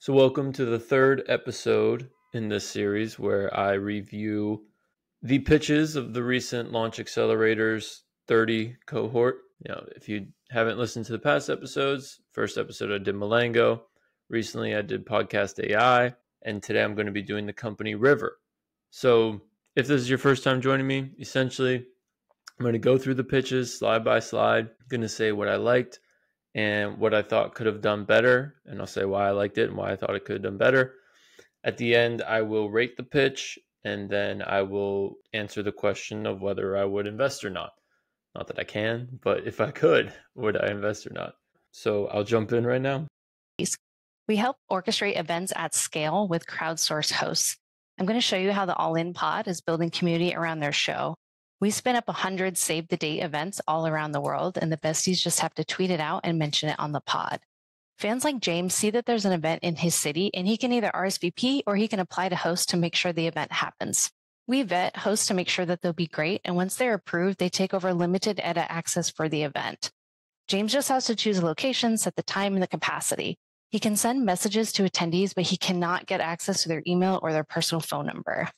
So welcome to the third episode in this series where I review the pitches of the recent Launch Accelerator's 30 cohort. If you haven't listened to the past episodes, first episode I did Malango, recently I did PodcastAI, and today I'm going to be doing the company River. So if this is your first time joining me, essentially I'm going to go through the pitches slide by slide. I'm going to say what I liked and what I thought could have done better, and I'll say why I liked it and why I thought it could have done better. At the end, I will rate the pitch, and then I will answer the question of whether I would invest or not. Not that I can, but if I could, would I invest or not? So I'll jump in right now. We help orchestrate events at scale with crowdsourced hosts. I'm going to show you how the All In Pod is building community around their show. We spin up 100 save the date events all around the world, and the besties just have to tweet it out and mention it on the pod. Fans like James see that there's an event in his city, and he can either RSVP or he can apply to host to make sure the event happens. We vet hosts to make sure that they'll be great, and once they're approved, they take over limited edit access for the event. James just has to choose a location, set the time, and the capacity. He can send messages to attendees, but he cannot get access to their email or their personal phone number.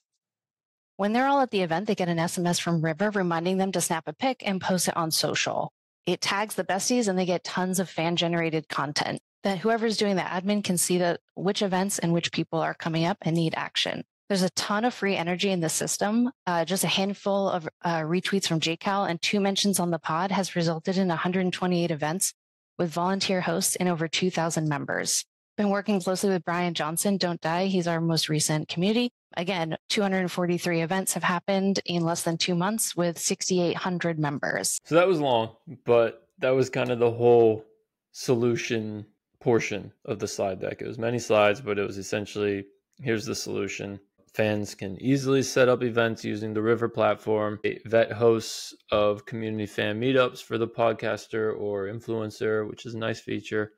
When they're all at the event, they get an SMS from River reminding them to snap a pic and post it on social. It tags the besties and they get tons of fan-generated content that whoever's doing the admin can see which events and which people are coming up and need action. There's a ton of free energy in the system. Just a handful of retweets from JCal and 2 mentions on the pod has resulted in 128 events with volunteer hosts and over 2,000 members. Been working closely with Brian Johnson, Don't Die. He's our most recent community. Again, 243 events have happened in less than 2 months with 6,800 members. So that was long, but that was kind of the whole solution portion of the slide deck. It was many slides, but it was essentially, here's the solution. Fans can easily set up events using the River platform, vet hosts of community fan meetups for the podcaster or influencer, which is a nice feature.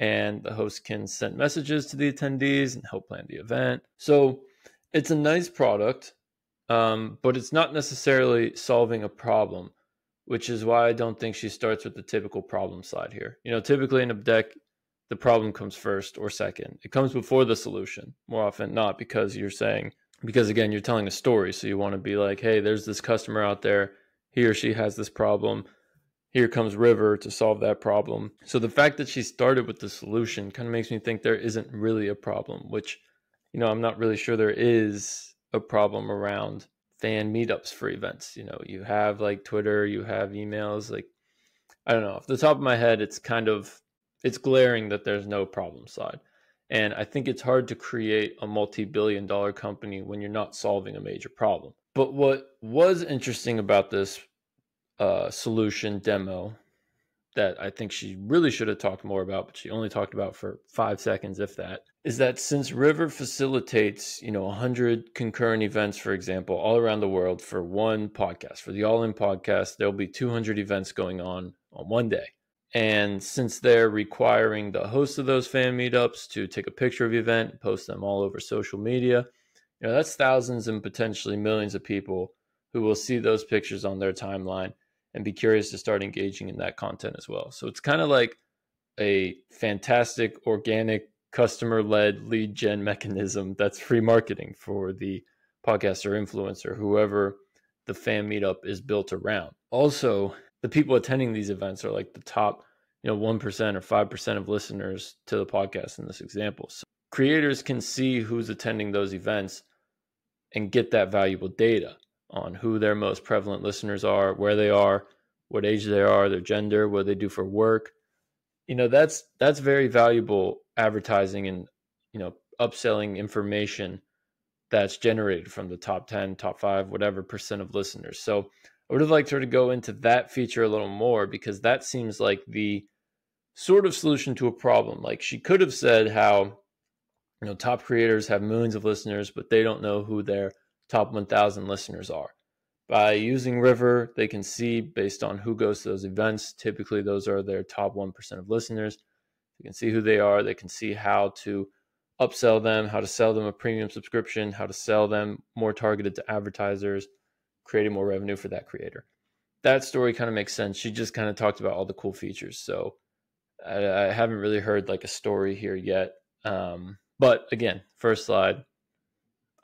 And the host can send messages to the attendees and help plan the event. So it's a nice product, but it's not necessarily solving a problem, which is why I don't think she starts with the typical problem slide here. Typically in a deck, the problem comes first or second. It comes before the solution, more often not, because again, you're telling a story. So you want to be like, hey, there's this customer out there. He or she has this problem. Here comes River to solve that problem. So the fact that she started with the solution kind of makes me think there isn't really a problem, which, I'm not really sure there is a problem around fan meetups for events. You have like Twitter, you have emails, like, I don't know. Off the top of my head, it's glaring that there's no problem slide. And I think it's hard to create a multi-billion-dollar company when you're not solving a major problem. But what was interesting about this solution demo that I think she really should have talked more about, but she only talked about for 5 seconds, if that, is that since River facilitates, 100 concurrent events, for example, all around the world for one podcast, for the All In podcast, there'll be 200 events going on one day. And since they're requiring the host of those fan meetups to take a picture of the event, post them all over social media, that's thousands and potentially millions of people who will see those pictures on their timeline and be curious to start engaging in that content as well. So it's kind of like a fantastic organic customer-led lead gen mechanism that's free marketing for the podcaster, influencer, whoever the fan meetup is built around. Also, the people attending these events are like the top, 1% or 5% of listeners to the podcast in this example. So creators can see who's attending those events and get that valuable data on who their most prevalent listeners are, where they are, what age they are, their gender, what they do for work. That's very valuable advertising and, upselling information that's generated from the top 10, top 5, whatever percent of listeners. So I would have liked her to go into that feature a little more, because that seems like the sort of solution to a problem. Like, she could have said how, top creators have millions of listeners, but they don't know who their top 1,000 listeners are. By using River, they can see based on who goes to those events. Typically, those are their top 1% of listeners. You can see who they are. They can see how to upsell them, how to sell them a premium subscription, how to sell them more targeted to advertisers, creating more revenue for that creator. That story kind of makes sense. She just kind of talked about all the cool features. So I haven't really heard like a story here yet But again, first slide,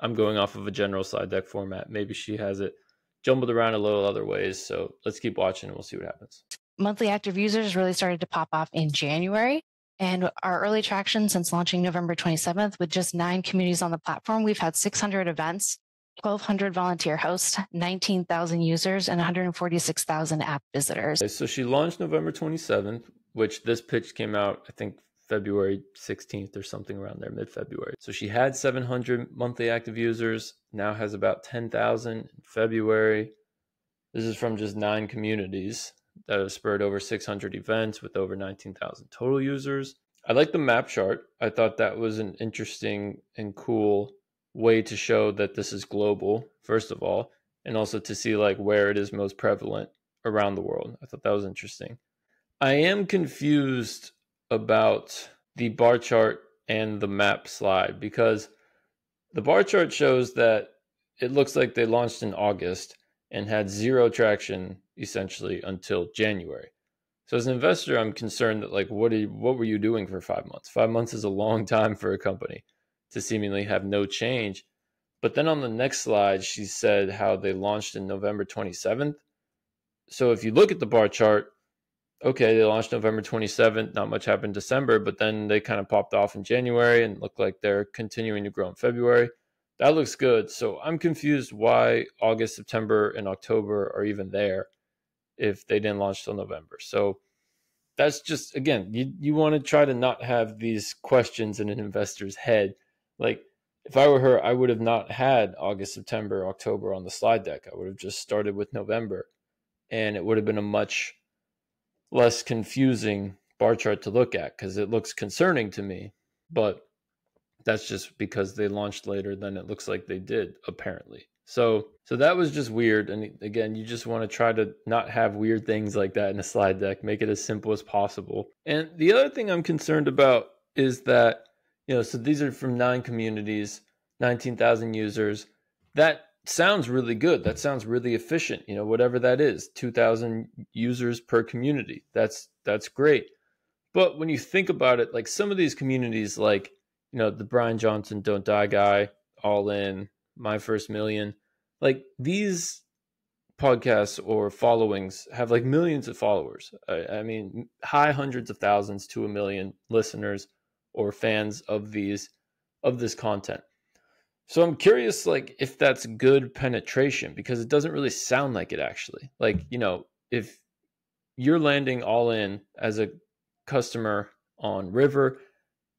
I'm going off of a general slide deck format. Maybe she has it jumbled around a little other ways. So let's keep watching and we'll see what happens. Monthly active users really started to pop off in January. And our early traction since launching November 27th, with just 9 communities on the platform, we've had 600 events, 1,200 volunteer hosts, 19,000 users, and 146,000 app visitors. Okay, so she launched November 27th, which this pitch came out, I think, February 16th or something around there, mid-February. So she had 700 monthly active users, now has about 10,000 in February. This is from just 9 communities that have spurred over 600 events with over 19,000 total users. I like the map chart. I thought that was an interesting and cool way to show that this is global, first of all, and also to see like where it is most prevalent around the world. I thought that was interesting. I am confused about the bar chart and the map slide, because the bar chart shows that it looks like they launched in August and had 0 traction essentially until January. So as an investor, I'm concerned that like, what were you doing for 5 months? 5 months is a long time for a company to seemingly have no change. But then on the next slide, she said how they launched in November 27th. So if you look at the bar chart, okay, they launched November 27th, not much happened in December, but then they kind of popped off in January and look like they're continuing to grow in February. That looks good. So I'm confused why August, September, and October are even there if they didn't launch till November. So that's just, again, you want to try to not have these questions in an investor's head. Like if I were her, I would have not had August, September, October on the slide deck. I would have just started with November, and it would have been a much less confusing bar chart to look at, because it looks concerning to me. But that's just because they launched later than it looks like they did, apparently. So that was just weird. And again, you just want to try to not have weird things like that in a slide deck, make it as simple as possible. And the other thing I'm concerned about is that, so these are from 9 communities, 19,000 users. That sounds really good. That sounds really efficient. Whatever that is, 2,000 users per community. That's great. But when you think about it, like some of these communities, like, the Brian Johnson Don't Die guy, All In, My First Million, like these podcasts or followings have like millions of followers. I mean, high hundreds of thousands to 1 million listeners or fans of this content. So I'm curious, like, if that's good penetration, because it doesn't really sound like it actually. Like, if you're landing All In as a customer on River,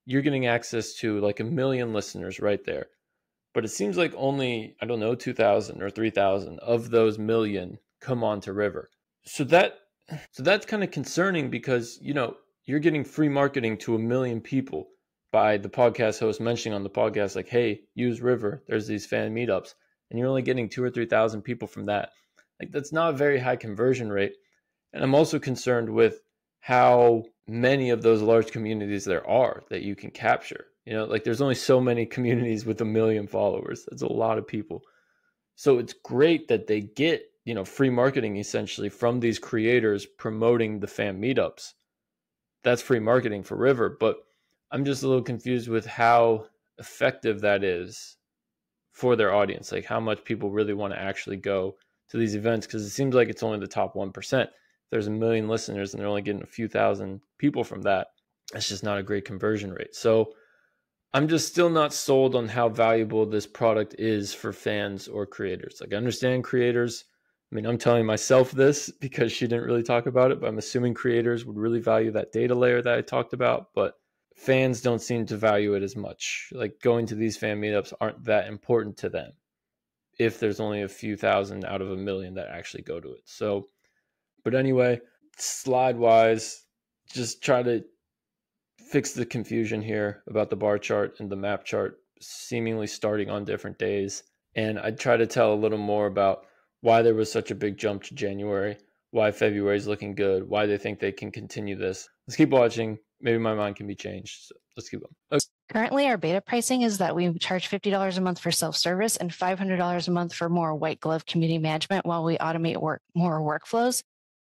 you're getting access to like 1 million listeners right there. But it seems like only, 2,000 or 3,000 of those million come onto River. So that's kind of concerning, because, you're getting free marketing to 1 million people by the podcast host mentioning on the podcast, like, hey, use River. There's these fan meetups. And you're only getting 2,000 or 3,000 people from that. Like, that's not a very high conversion rate. And I'm also concerned with how many of those large communities there are that you can capture. Like there's only so many communities with 1 million followers. That's a lot of people. So it's great that they get, free marketing essentially from these creators promoting the fan meetups. That's free marketing for River, but I'm just a little confused with how effective that is for their audience. Like how much people really want to actually go to these events, because it seems like it's only the top 1%. There's 1 million listeners and they're only getting a few thousand people from that. That's just not a great conversion rate. So I'm just still not sold on how valuable this product is for fans or creators. Like I understand creators. I mean, I'm telling myself this because she didn't really talk about it, but I'm assuming creators would really value that data layer that I talked about, but fans don't seem to value it as much. Like going to these fan meetups aren't that important to them if there's only a few thousand out of 1 million that actually go to it. So, but anyway, slide wise, just try to fix the confusion here about the bar chart and the map chart seemingly starting on different days. And I try to tell a little more about why there was such a big jump to January, why February is looking good, why they think they can continue this. Let's keep watching. Maybe my mind can be changed. So let's keep going. Okay. Currently, our beta pricing is that we charge $50 a month for self-service and $500 a month for more white glove community management while we automate more workflows.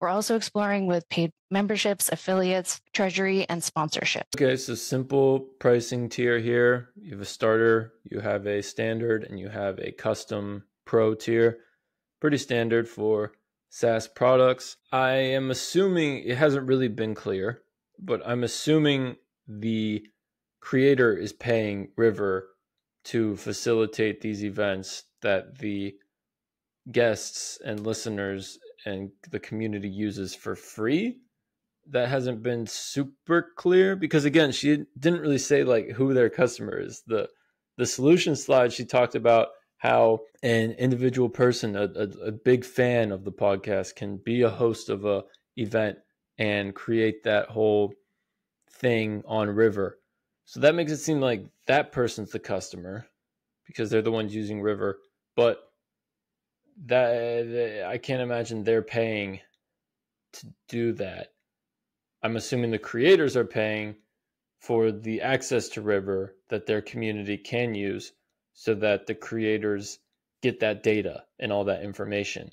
We're also exploring with paid memberships, affiliates, treasury, and sponsorship. Okay, so simple pricing tier here. You have a starter, you have a standard, and you have a custom pro tier. Pretty standard for SaaS products. I am assuming it hasn't really been clear, but I'm assuming the creator is paying River to facilitate these events that the guests and listeners and the community uses for free. That hasn't been super clear because, again, she didn't really say like who their customer is. The solution slide, she talked about how an individual person, a big fan of the podcast, can be a host of a event and create that whole thing on River. So that makes it seem like that person's the customer because they're the ones using River. But that I can't imagine they're paying to do that. I'm assuming the creators are paying for the access to River that their community can use so that the creators get that data and all that information.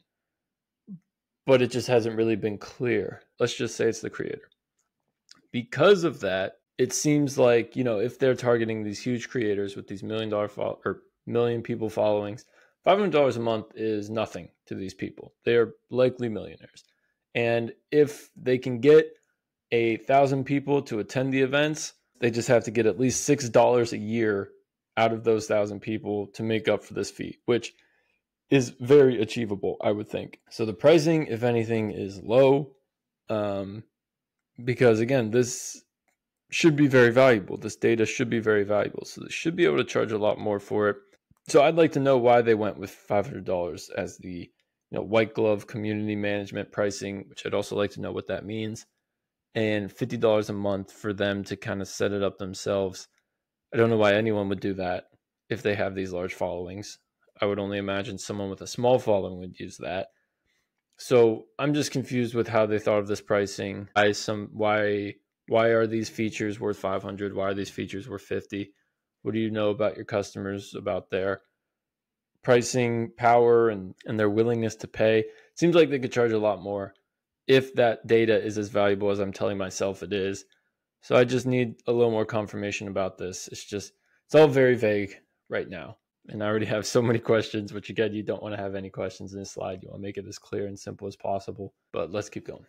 But it just hasn't really been clear. Let's just say it's the creator. Because of that, it seems like, if they're targeting these huge creators with these million people followings, $500 a month is nothing to these people. They are likely millionaires. And if they can get 1,000 people to attend the events, they just have to get at least $6 a year out of those 1,000 people to make up for this fee, which is very achievable, I would think. So the pricing, if anything, is low, because again, this should be very valuable. This data should be very valuable. So they should be able to charge a lot more for it. So I'd like to know why they went with $500 as the white glove community management pricing, which I'd also like to know what that means, and $50 a month for them to kind of set it up themselves. I don't know why anyone would do that if they have these large followings. I would only imagine someone with a small following would use that. So I'm just confused with how they thought of this pricing. Why are these features worth 500? Why are these features worth 50? What do you know about your customers, about their pricing power and their willingness to pay? Seems like they could charge a lot more if that data is as valuable as I'm telling myself it is. So I just need a little more confirmation about this. It's all very vague right now. And I already have so many questions, which again, you don't want to have any questions in this slide. You want to make it as clear and simple as possible, but let's keep going.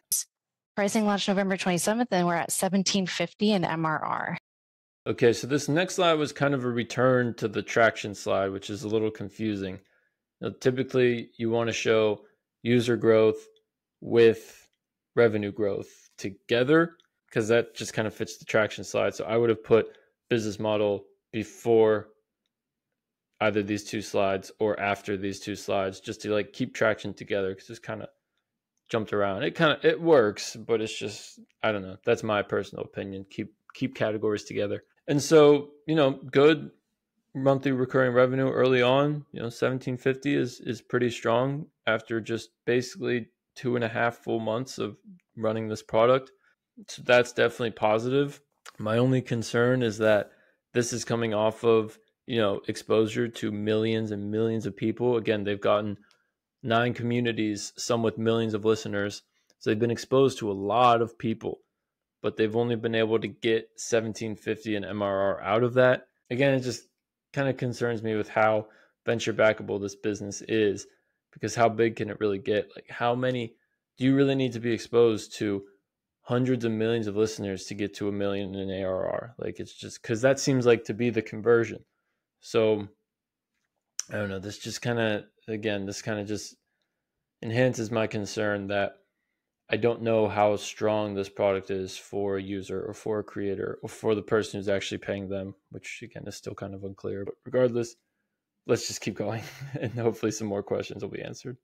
Pricing launched November 27th, and we're at $1,750 in MRR. Okay, so this next slide was kind of a return to the traction slide, which is a little confusing. Typically, you want to show user growth with revenue growth together because that just kind of fits the traction slide. So I would have put business model before either these two slides or after these two slides, just to like keep traction together, because it's kind of jumped around. It works, but it's just, I don't know. That's my personal opinion. Keep categories together. And so, good monthly recurring revenue early on, 1750 is pretty strong after just basically 2.5 full months of running this product. So that's definitely positive. My only concern is that this is coming off of, exposure to millions and millions of people. Again, they've gotten 9 communities, some with millions of listeners. So they've been exposed to a lot of people, but they've only been able to get 1750 in MRR out of that. Again, it just kind of concerns me with how venture backable this business is, because how big can it really get? Like, how many do you really need to be exposed to hundreds of millions of listeners to get to 1 million in ARR? Like, it's just because that seems like to be the conversion. So I don't know. This kind of just enhances my concern that I don't know how strong this product is for a user or for a creator or for the person who's actually paying them, which again is still kind of unclear. But regardless, let's just keep going and hopefully some more questions will be answered.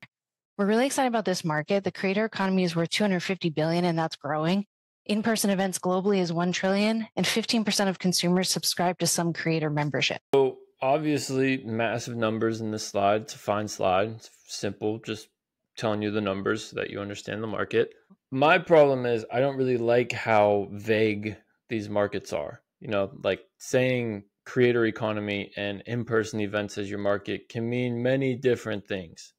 We're really excited about this market. The creator economy is worth $250 billion, and that's growing. In-person events globally is $1 trillion, and 15% of consumers subscribe to some creator membership. So obviously massive numbers in this slide. It's a fine slide. It's simple, just telling you the numbers so that you understand the market. My problem is I don't really like how vague these markets are. Like saying creator economy and in-person events as your market can mean many different things.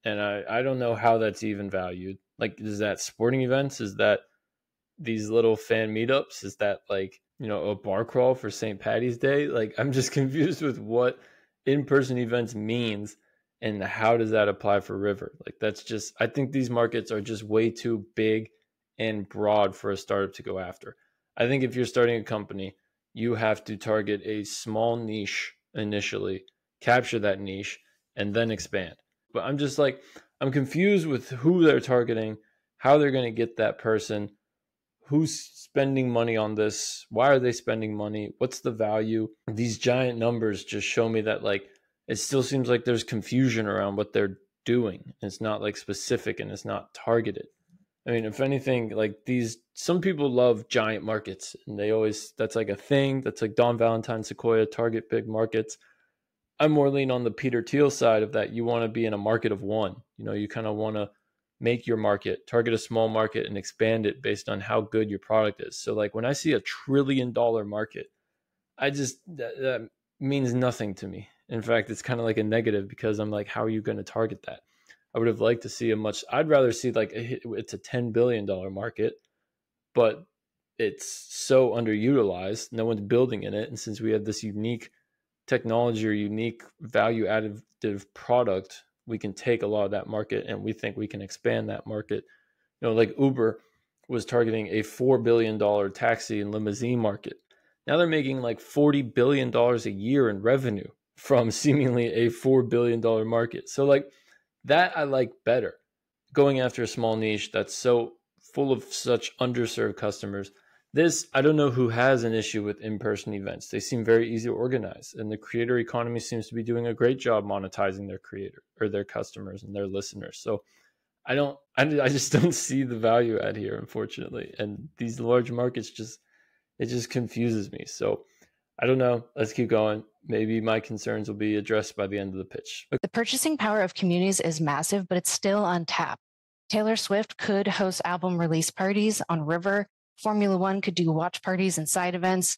And I don't know how that's even valued. Like, is that sporting events? Is that these little fan meetups? Is that like, a bar crawl for St. Patty's Day? Like, I'm just confused with what in-person events means and how does that apply for River? Like, that's just, I think these markets are just way too big and broad for a startup to go after. I think if you're starting a company, you have to target a small niche initially, capture that niche, and then expand. But I'm just like, I'm confused with who they're targeting, how they're going to get that person, who's spending money on this, why are they spending money, what's the value. These giant numbers just show me that, like, it still seems like there's confusion around what they're doing. It's not like specific and it's not targeted. I mean, if anything, like, some people love giant markets and that's like a thing. That's like Don Valentine, Sequoia, target big markets. I'm more lean on the Peter Thiel side of that. You want to be in a market of one. You kind of want to make your market, target a small market and expand it based on how good your product is. So like when I see $1 trillion market, that means nothing to me. In fact, it's kind of like a negative because I'm like, how are you going to target that? I would have liked to see I'd rather see like it's a $10 billion market, but it's so underutilized. No one's building in it. And since we have this unique technology or unique value additive product, we can take a lot of that market and we think we can expand that market. Like Uber was targeting a $4 billion taxi and limousine market. Now they're making like $40 billion a year in revenue from seemingly a $4 billion market. So like that I like better. Going after a small niche that's so full of such underserved customers. This, I don't know who has an issue with in-person events. They seem very easy to organize, and the creator economy seems to be doing a great job monetizing their creator or their customers and their listeners. So I just don't see the value add here, unfortunately. And these large markets it just confuses me. So I don't know. Let's keep going. Maybe my concerns will be addressed by the end of the pitch. The purchasing power of communities is massive, but it's still untapped. Taylor Swift could host album release parties on River. Formula One could do watch parties and side events.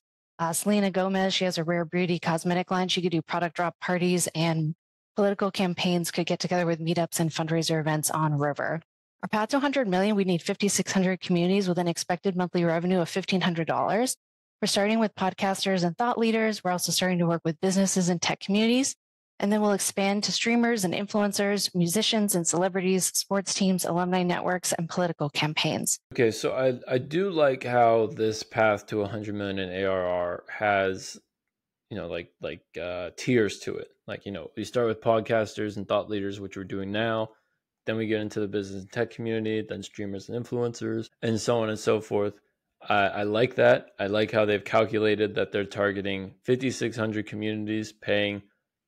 Selena Gomez, she has a rare beauty cosmetic line. She could do product drop parties, and political campaigns could get together with meetups and fundraiser events on River. Our path to 100 million, we need 5,600 communities with an expected monthly revenue of $1,500. We're starting with podcasters and thought leaders. We're also starting to work with businesses and tech communities. And then we'll expand to streamers and influencers, musicians and celebrities, sports teams, alumni networks, and political campaigns. Okay, so I do like how this path to 100 million in ARR has, tiers to it. Like, we start with podcasters and thought leaders, which we're doing now. Then we get into the business and tech community, then streamers and influencers, and so on and so forth. I like that. I like how they've calculated that they're targeting 5,600 communities paying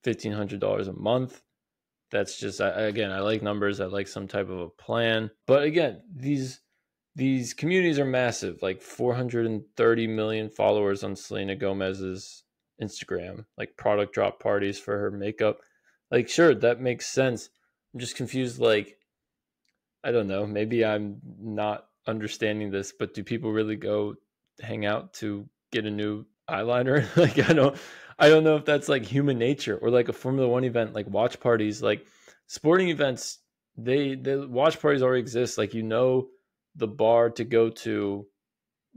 $1,500 a month. That's just, I like numbers. I like some type of a plan. But again, these communities are massive, like 430 million followers on Selena Gomez's Instagram, like product drop parties for her makeup. Like, sure, that makes sense. I'm just confused. Like, I don't know, maybe I'm not understanding this, but do people really go hang out to get a new eyeliner? Like, I don't know if that's like human nature, or like a Formula One event, like watch parties, like sporting events. The watch parties already exist. Like, the bar to go to.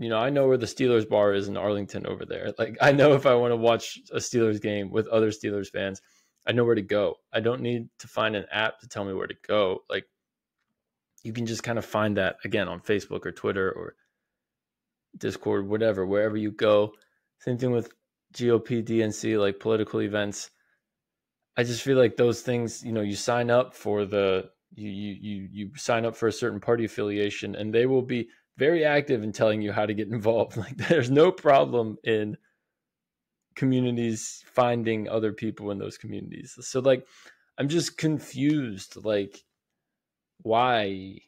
I know where the Steelers bar is in Arlington over there. Like, I know if I want to watch a Steelers game with other Steelers fans, I know where to go. I don't need to find an app to tell me where to go. Like, you can just kind of find that again on Facebook or Twitter or Discord, whatever, wherever you go. Same thing with GOP, DNC, like political events. I just feel like those things, you sign up for you sign up for a certain party affiliation, and they will be very active in telling you how to get involved. Like, there's no problem in communities finding other people in those communities. So like, I'm just confused, like, why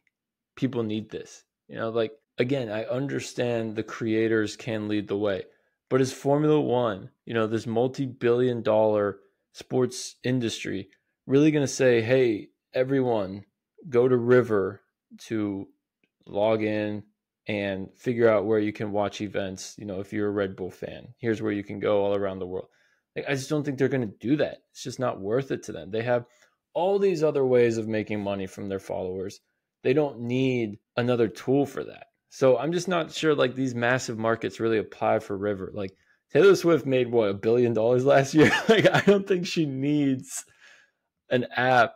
people need this. Like, again, I understand the creators can lead the way, but is Formula One, this multi-billion-dollar sports industry, really going to say, hey, everyone, go to River to log in and figure out where you can watch events? If you're a Red Bull fan, here's where you can go all around the world. Like, I just don't think they're going to do that. It's just not worth it to them. They have all these other ways of making money from their followers. They don't need another tool for that. So I'm just not sure like these massive markets really apply for River. Like Taylor Swift made what, $1 billion last year? Like I don't think she needs an app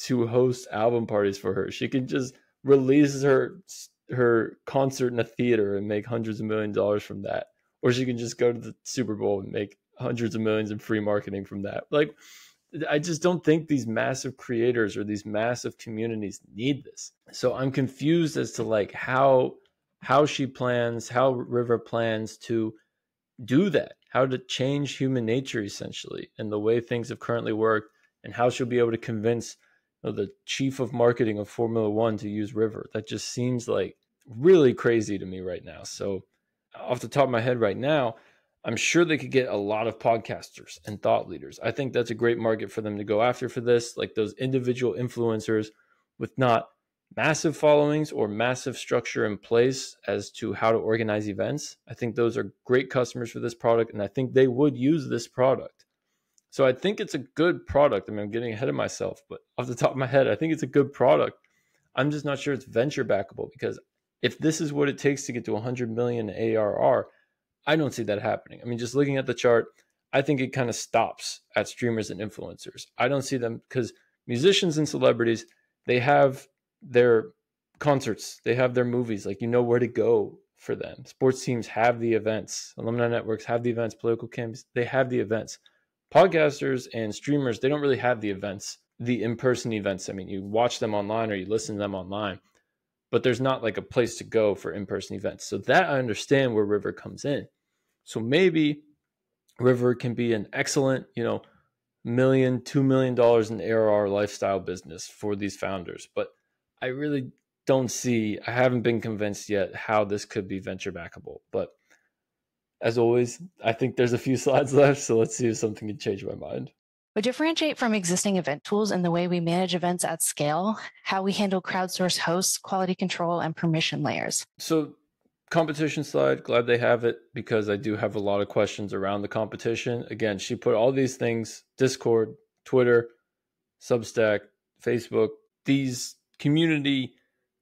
to host album parties for her. She can just release her concert in a theater and make hundreds of millions of dollars from that. Or she can just go to the Super Bowl and make hundreds of millions in free marketing from that. Like I just don't think these massive creators or these massive communities need this. So I'm confused as to like how River plans to do that, how to change human nature essentially, and the way things have currently worked, and how she'll be able to convince the chief of marketing of Formula One to use River. That just seems like really crazy to me right now. So off the top of my head right now, I'm sure they could get a lot of podcasters and thought leaders. I think that's a great market for them to go after for this, like those individual influencers with not massive followings or massive structure in place as to how to organize events. I think those are great customers for this product, and I think they would use this product. So I think it's a good product. I mean, I'm getting ahead of myself, but off the top of my head, I think it's a good product. I'm just not sure it's venture backable, because if this is what it takes to get to 100 million ARR, I don't see that happening. I mean, just looking at the chart, I think it kind of stops at streamers and influencers. I don't see them, because musicians and celebrities, they have their concerts, they have their movies, like you know where to go for them. Sports teams have the events, alumni networks have the events, political camps, they have the events. Podcasters and streamers, they don't really have the events, the in-person events. I mean, you watch them online or you listen to them online, but there's not like a place to go for in-person events. So that I understand where River comes in. So maybe River can be an excellent, $1 million, $2 million in ARR lifestyle business for these founders. But I really I haven't been convinced yet how this could be venture backable. But as always, I think there's a few slides left. So let's see if something can change my mind. We differentiate from existing event tools in the way we manage events at scale, how we handle crowdsourced hosts, quality control, and permission layers. So competition slide, glad they have it, because I do have a lot of questions around the competition. Again, she put all these things, Discord, Twitter, Substack, Facebook, these community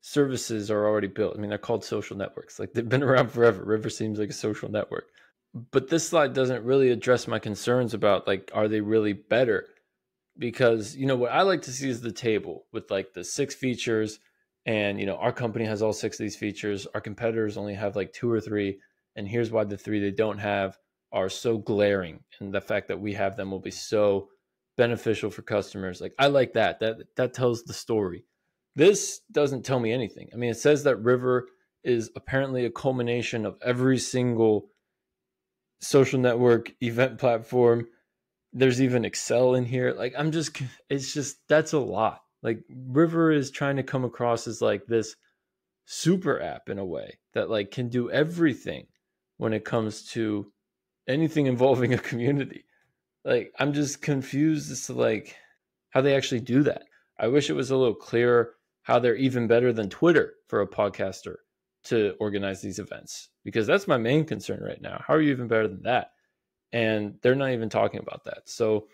services are already built. I mean, they're called social networks. Like they've been around forever. River seems like a social network. But this slide doesn't really address my concerns about like, are they really better? Because, what I like to see is the table with like the 6 features, and, our company has all 6 of these features. Our competitors only have like 2 or 3. And here's why the 3 they don't have are so glaring. And the fact that we have them will be so beneficial for customers. Like I like that. That tells the story. This doesn't tell me anything. I mean, it says that River is apparently a culmination of every single social network, event platform. There's even Excel in here. Like that's a lot. Like River is trying to come across as like this super app in a way that like can do everything when it comes to anything involving a community. Like I'm just confused as to like how they actually do that. I wish it was a little clearer how they're even better than Twitter for a podcaster to organize these events, because that's my main concern right now. How are you even better than that? And they're not even talking about that. So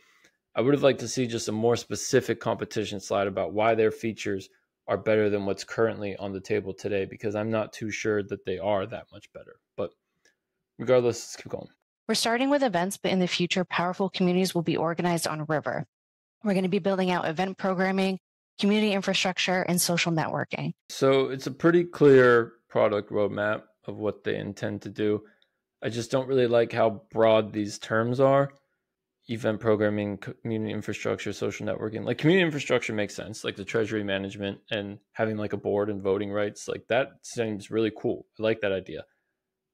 I would have liked to see just a more specific competition slide about why their features are better than what's currently on the table today, because I'm not too sure that they are that much better. But regardless, let's keep going. We're starting with events, but in the future, powerful communities will be organized on River. We're going to be building out event programming, community infrastructure, and social networking. So it's a pretty clear product roadmap of what they intend to do. I just don't really like how broad these terms are. Event programming, community infrastructure, social networking. Like community infrastructure makes sense, like the treasury management and having like a board and voting rights. Like that seems really cool. I like that idea.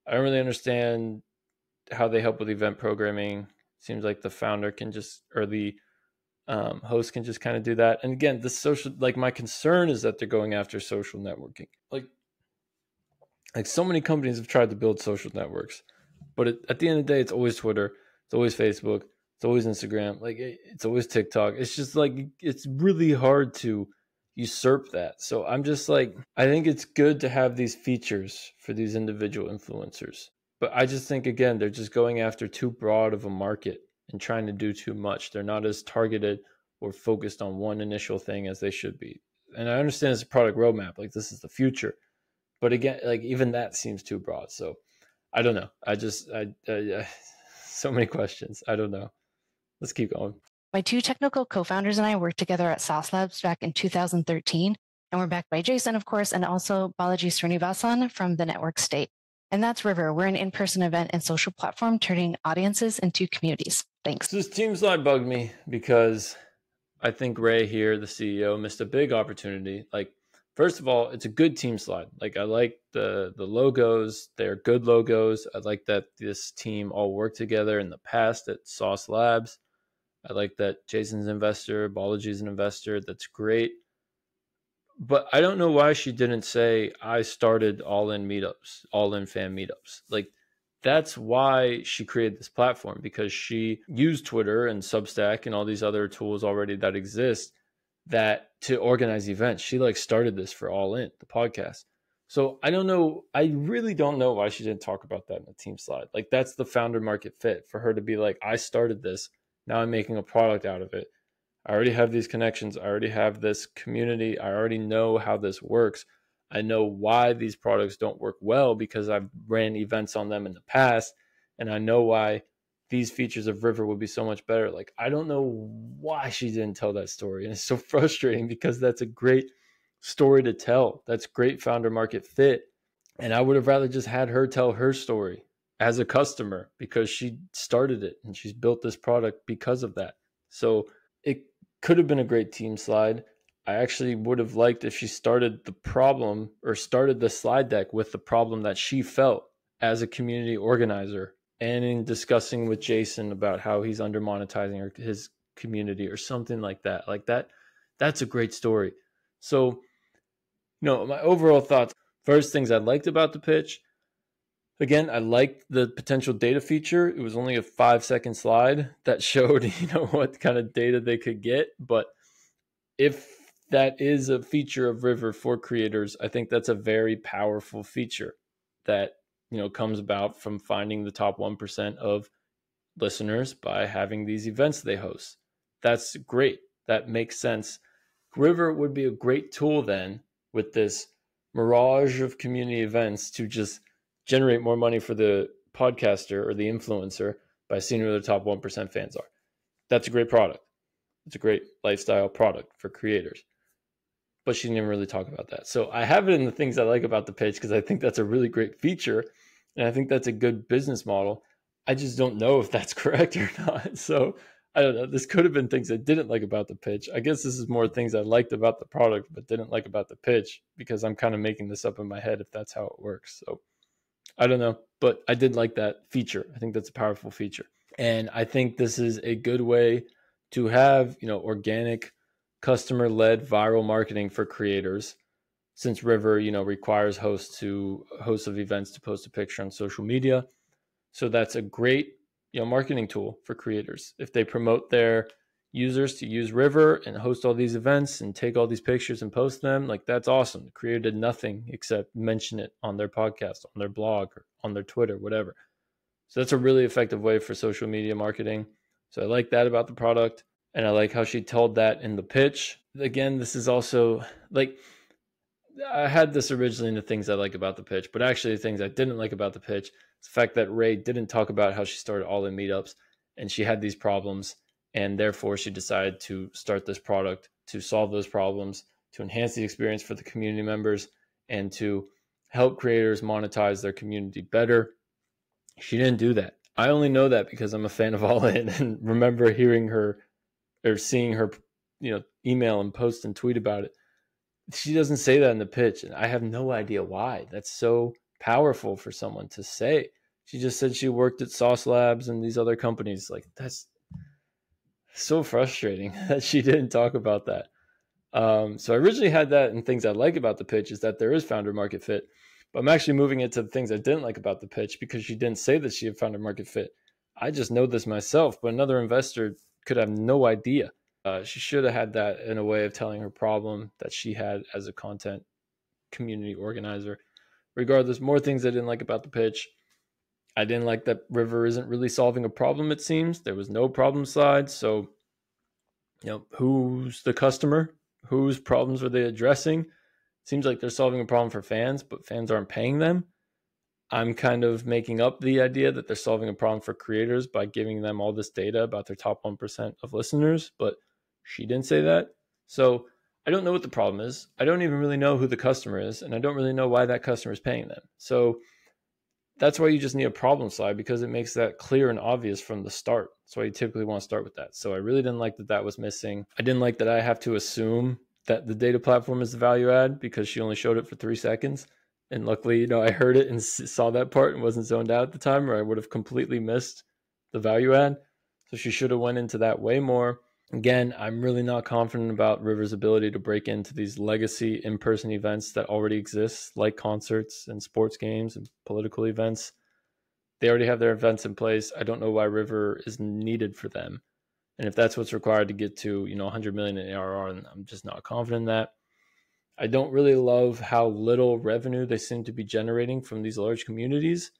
I don't really understand how they help with event programming. Seems like the founder can just, or the host can just kind of do that. And again, the social, like my concern is that they're going after social networking. Like so many companies have tried to build social networks, but at the end of the day, it's always Twitter, it's always Facebook, it's always Instagram, like it's always TikTok. It's just like, it's really hard to usurp that. So I'm just like, I think it's good to have these features for these individual influencers. But I just think, again, they're just going after too broad of a market and trying to do too much. They're not as targeted or focused on one initial thing as they should be. and I understand it's a product roadmap, like this is the future, but again, like even that seems too broad. So I don't know. I so many questions. I don't know. Let's keep going. My two technical co-founders and I worked together at Sauce Labs back in 2013, and we're backed by Jason, of course, and also Balaji Srinivasan from the network State. And that's River. We're an in-person event and social platform turning audiences into communities. Thanks. So this team slide bugged me because I think Ray here, the CEO, missed a big opportunity. Like, first of all, it's a good team slide. Like, I like the logos. They're good logos. I like that this team all worked together in the past at Sauce Labs. I like that Jason's an investor, Balaji's an investor. That's great. But I don't know why she didn't say, I started all in meetups, all in fan meetups. Like, that's why she created this platform, because she used Twitter and Substack and all these other tools already that exist that to organize events. She like started this for All In, the podcast. So I don't know. I really don't know why she didn't talk about that in the team slide. Like, that's the founder market fit for her to be like, I started this. Now I'm making a product out of it. I already have these connections. I already have this community. I already know how this works. I know why these products don't work well because I've ran events on them in the past. And I know why these features of River would be so much better. Like, I don't know why she didn't tell that story. And it's so frustrating because that's a great story to tell. That's great founder market fit. And I would have rather just had her tell her story as a customer because she started it and she's built this product because of that. So it could have been a great team slide. I actually would have liked if she started the problem or started the slide deck with the problem that she felt as a community organizer and in discussing with Jason about how he's under monetizing his community or something like that. Like that's a great story. So, my overall thoughts, first things I liked about the pitch. Again, I liked the potential data feature. It was only a 5-second slide that showed, what kind of data they could get. But if that is a feature of River for creators, I think that's a very powerful feature that, comes about from finding the top 1% of listeners by having these events they host. That's great. That makes sense. River would be a great tool then with this mirage of community events to just generate more money for the podcaster or the influencer by seeing who the top 1% fans are. That's a great product. It's a great lifestyle product for creators. But she didn't really talk about that. So I have it in the things I like about the pitch because I think that's a really great feature. And I think that's a good business model. I just don't know if that's correct or not. So I don't know. This could have been things I didn't like about the pitch. I guess this is more things I liked about the product, but didn't like about the pitch because I'm kind of making this up in my head if that's how it works. So I don't know, but I did like that feature. I think that's a powerful feature. And I think this is a good way to have, organic customer-led viral marketing for creators, since River, requires hosts of events to post a picture on social media. So that's a great, marketing tool for creators. If they promote their users to use River and host all these events and take all these pictures and post them, like that's awesome. The creator did nothing except mention it on their podcast, on their blog, or on their Twitter, whatever. So that's a really effective way for social media marketing. So I like that about the product. And I like how she told that in the pitch. Again, this is also like, I had this originally in the things I like about the pitch, but actually the things I didn't like about the pitch is the fact that Ray didn't talk about how she started all in meetups and she had these problems. And therefore she decided to start this product to solve those problems, to enhance the experience for the community members and to help creators monetize their community better. She didn't do that. I only know that because I'm a fan of All In and remember hearing her or seeing her, email and post and tweet about it. She doesn't say that in the pitch, and I have no idea why. That's so powerful for someone to say. She just said she worked at Sauce Labs and these other companies. Like, that's so frustrating that she didn't talk about that. So I originally had that in things I like about the pitch is that there is founder market fit. But I'm actually moving it to the things I didn't like about the pitch because she didn't say that she had founder market fit. I just know this myself, but another investor could have no idea. She should have had that in a way of telling her problem that she had as a content community organizer. Regardless, more things I didn't like about the pitch. I didn't like that River isn't really solving a problem, it seems. There was no problem slide. So, who's the customer? whose problems are they addressing? Seems like they're solving a problem for fans, but fans aren't paying them. I'm kind of making up the idea that they're solving a problem for creators by giving them all this data about their top 1% of listeners, but she didn't say that. So I don't know what the problem is. I don't even really know who the customer is, and I don't really know why that customer is paying them. So that's why you just need a problem slide, because it makes that clear and obvious from the start. That's why you typically want to start with that. So I really didn't like that that was missing. I didn't like that I have to assume that the data platform is the value add because she only showed it for 3 seconds. And luckily, I heard it and saw that part and wasn't zoned out at the time, or I would have completely missed the value add. So she should have went into that way more. Again, I'm really not confident about River's ability to break into these legacy in-person events that already exist, like concerts and sports games and political events. They already have their events in place. I don't know why River is needed for them. And if that's what's required to get to, 100 million in ARR, I'm just not confident in that. I don't really love how little revenue they seem to be generating from these large communities.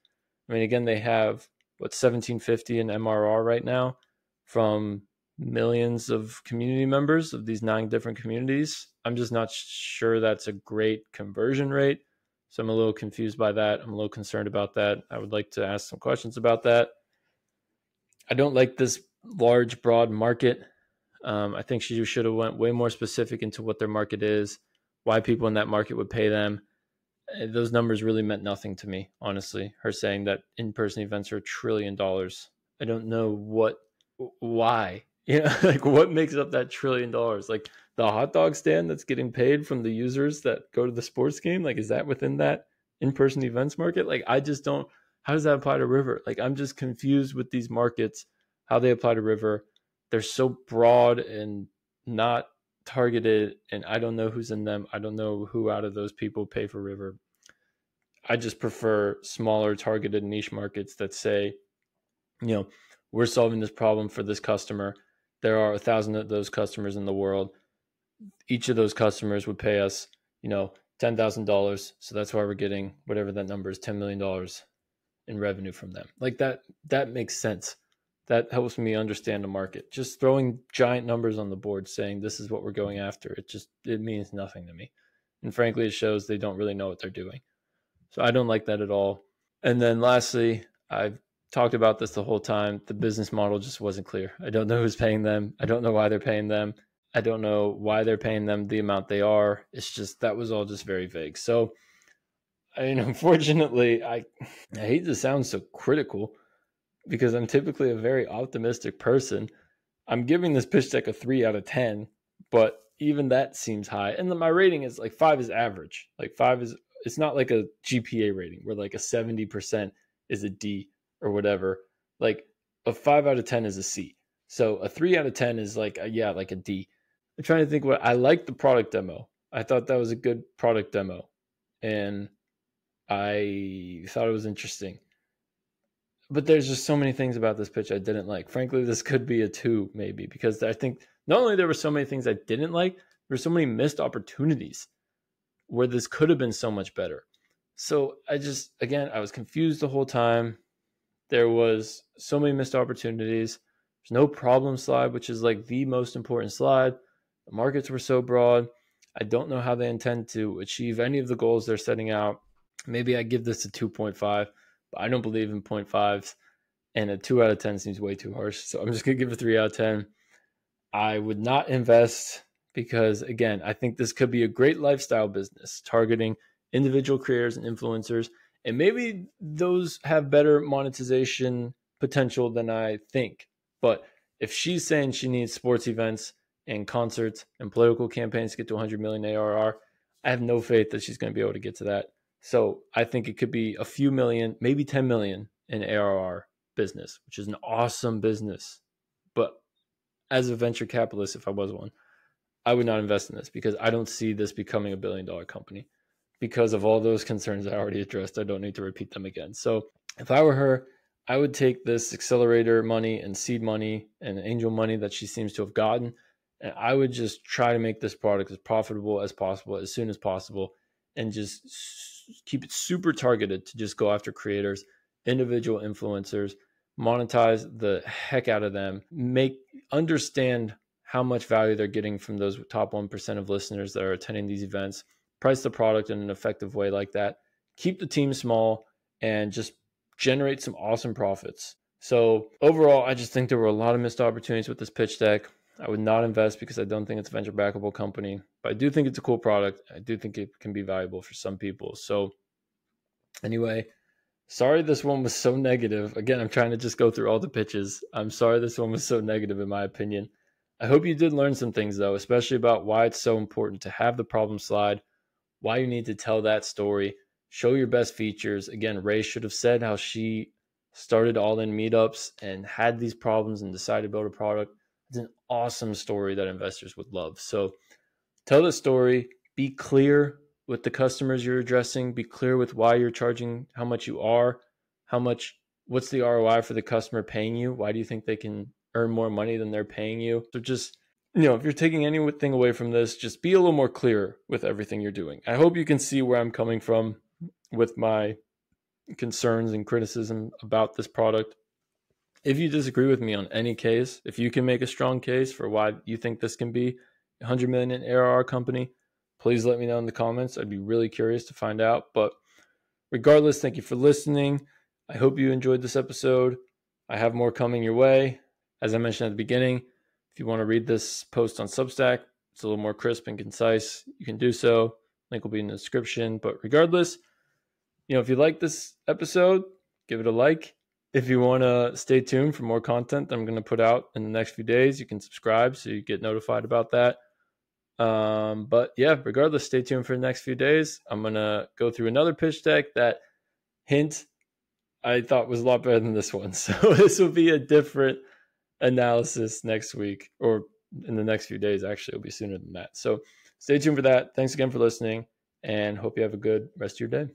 I mean, again, they have 1750 in MRR right now from millions of community members of these 9 different communities. I'm just not sure that's a great conversion rate. So I'm a little confused by that. I'm a little concerned about that. I would like to ask some questions about that. I don't like this large, broad market. I think she should have went way more specific into what their market is, why people in that market would pay them. Those numbers really meant nothing to me, honestly. Her saying that in-person events are $1 trillion. I don't know why. Like what makes up that $1 trillion? Like the hot dog stand that's getting paid from the users that go to the sports game, like is that within that in-person events market? Like I just don't, how does that apply to River? Like I'm just confused with these markets, how they apply to River. They're so broad and not targeted, and I don't know who's in them. I don't know who out of those people pay for River. I just prefer smaller targeted niche markets that say, we're solving this problem for this customer. There are 1,000 of those customers in the world. Each of those customers would pay us, $10,000. So that's why we're getting whatever that number is, $10 million in revenue from them. Like that makes sense. That helps me understand the market. Just throwing giant numbers on the board saying this is what we're going after, it means nothing to me. And frankly, it shows they don't really know what they're doing. So I don't like that at all. And then lastly, I've talked about this the whole time. The business model just wasn't clear. I don't know who's paying them. I don't know why they're paying them. I don't know why they're paying them the amount they are. It's just, that was all just very vague. So, I mean, unfortunately, I hate to sound so critical because I'm typically a very optimistic person. I'm giving this pitch deck a 3 out of 10, but even that seems high. And my rating is like 5 is average. Like 5 is, it's not like a GPA rating where like a 70% is a D or whatever. Like a 5 out of 10 is a C. So a 3 out of 10 is like like a D. I'm trying to think what I liked the product demo. I thought that was a good product demo, and I thought it was interesting. But there's just so many things about this pitch I didn't like. Frankly, this could be a 2 maybe, because I think not only there were so many things I didn't like, there were so many missed opportunities where this could have been so much better. So I was confused the whole time. There was so many missed opportunities. There's no problem slide, which is like the most important slide. The markets were so broad. I don't know how they intend to achieve any of the goals they're setting out. Maybe I give this a 2.5, but I don't believe in 0.5s. And a 2 out of 10 seems way too harsh. So I'm just going to give it a 3 out of 10. I would not invest because, again, I think this could be a great lifestyle business targeting individual creators and influencers. And maybe those have better monetization potential than I think. But if she's saying she needs sports events and concerts and political campaigns to get to 100 million ARR, I have no faith that she's going to be able to get to that. So I think it could be a few million, maybe 10 million in ARR business, which is an awesome business. But as a venture capitalist, if I was one, I would not invest in this because I don't see this becoming $1 billion company because of all those concerns I already addressed. I don't need to repeat them again. So if I were her, I would take this accelerator money and seed money and angel money that she seems to have gotten, and I would just try to make this product as profitable as possible as soon as possible and just keep it super targeted to just go after creators, individual influencers, monetize the heck out of them, understand how much value they're getting from those top 1% of listeners that are attending these events, price the product in an effective way like that, keep the team small, and just generate some awesome profits. So overall, I just think there were a lot of missed opportunities with this pitch deck. I would not invest because I don't think it's a venture backable company, but I do think it's a cool product. I do think it can be valuable for some people. So anyway, sorry this one was so negative. Again, I'm trying to just go through all the pitches. I'm sorry this one was so negative in my opinion. I hope you did learn some things though, especially about why it's so important to have the problem slide, why you need to tell that story, show your best features. Again, Ray should have said how she started all in meetups and had these problems and decided to build a product. It's an awesome story that investors would love. So tell the story, be clear with the customers you're addressing, be clear with why you're charging, how much you are, what's the ROI for the customer paying you? Why do you think they can earn more money than they're paying you? So just, if you're taking anything away from this, just be a little more clear with everything you're doing. I hope you can see where I'm coming from with my concerns and criticism about this product. If you disagree with me on any case, if you can make a strong case for why you think this can be a 100 million in ARR company, please let me know in the comments. I'd be really curious to find out. But regardless, thank you for listening. I hope you enjoyed this episode. I have more coming your way. As I mentioned at the beginning, if you want to read this post on Substack, it's a little more crisp and concise. You can do so. Link will be in the description. But regardless, if you like this episode, give it a like. If you want to stay tuned for more content that I'm going to put out in the next few days, you can subscribe so you get notified about that. But yeah, regardless, stay tuned for the next few days. I'm going to go through another pitch deck that I thought was a lot better than this one. So this will be a different analysis next week, or in the next few days. Actually, it'll be sooner than that. So stay tuned for that. Thanks again for listening, and hope you have a good rest of your day.